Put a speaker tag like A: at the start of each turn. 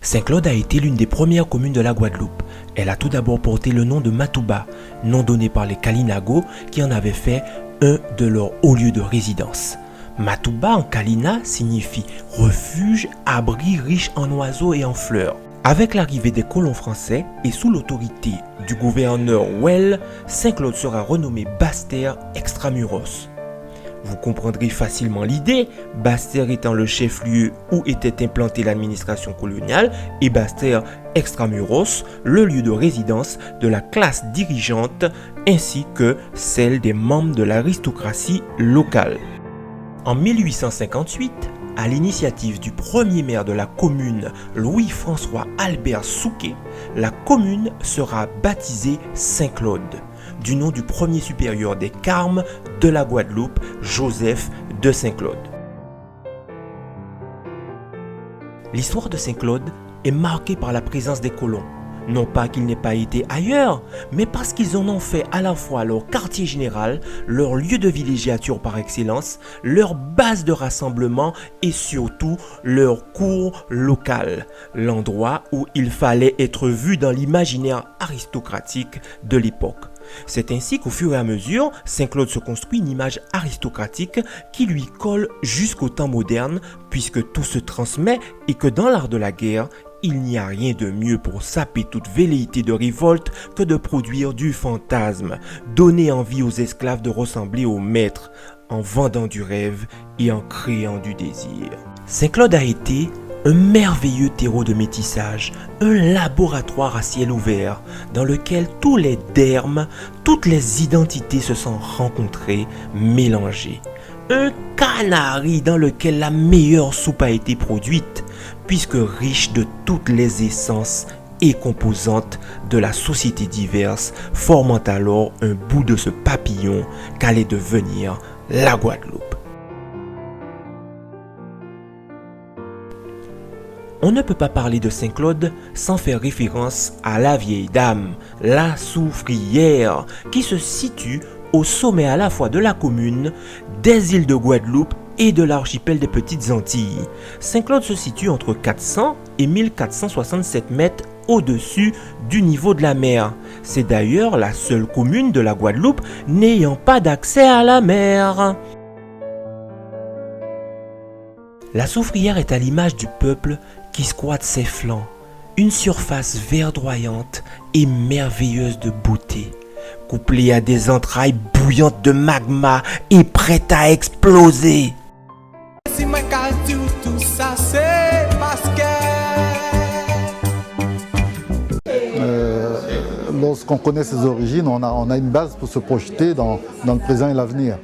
A: Saint-Claude a été l'une des premières communes de la Guadeloupe. Elle a tout d'abord porté le nom de Matouba, nom donné par les Kalinago qui en avaient fait un de leurs hauts lieux de résidence. Matouba en Kalina signifie refuge, abri riche en oiseaux et en fleurs. Avec l'arrivée des colons français et sous l'autorité du gouverneur Well, Saint-Claude sera renommé Basse-Terre Extramuros. Vous comprendrez facilement l'idée, Basse-Terre étant le chef-lieu où était implantée l'administration coloniale et Basse-Terre Extramuros, le lieu de résidence de la classe dirigeante ainsi que celle des membres de l'aristocratie locale. En 1858, à l'initiative du premier maire de la commune, Louis-François Albert Souquet, la commune sera baptisée Saint-Claude, du nom du premier supérieur des Carmes de la Guadeloupe, Joseph de Saint-Claude. L'histoire de Saint-Claude est marquée par la présence des colons. Non pas qu'ils n'aient pas été ailleurs, mais parce qu'ils en ont fait à la fois leur quartier général, leur lieu de villégiature par excellence, leur base de rassemblement et surtout leur cour locale, l'endroit où il fallait être vu dans l'imaginaire aristocratique de l'époque. C'est ainsi qu'au fur et à mesure, Saint-Claude se construit une image aristocratique qui lui colle jusqu'au temps moderne, puisque tout se transmet et que dans l'art de la guerre, il n'y a rien de mieux pour saper toute velléité de révolte que de produire du fantasme, donner envie aux esclaves de ressembler aux maîtres, en vendant du rêve et en créant du désir. Saint-Claude a été un merveilleux terreau de métissage, un laboratoire à ciel ouvert dans lequel tous les dermes, toutes les identités se sont rencontrées, mélangées. Un canari dans lequel la meilleure soupe a été produite, puisque riche de toutes les essences et composantes de la société diverse, formant alors un bout de ce papillon qu'allait devenir la Guadeloupe. On ne peut pas parler de Saint-Claude sans faire référence à la vieille dame, la soufrière, qui se situe au sommet à la fois de la commune, des îles de Guadeloupe et de l'archipel des Petites Antilles. Saint-Claude se situe entre 400 et 1467 mètres au-dessus du niveau de la mer. C'est d'ailleurs la seule commune de la Guadeloupe n'ayant pas d'accès à la mer. La soufrière est à l'image du peuple qui squatte ses flancs, une surface verdoyante et merveilleuse de beauté, couplée à des entrailles bouillantes de magma et prêtes à exploser.
B: Lorsqu'on connaît ses origines, on a une base pour se projeter dans le présent et l'avenir.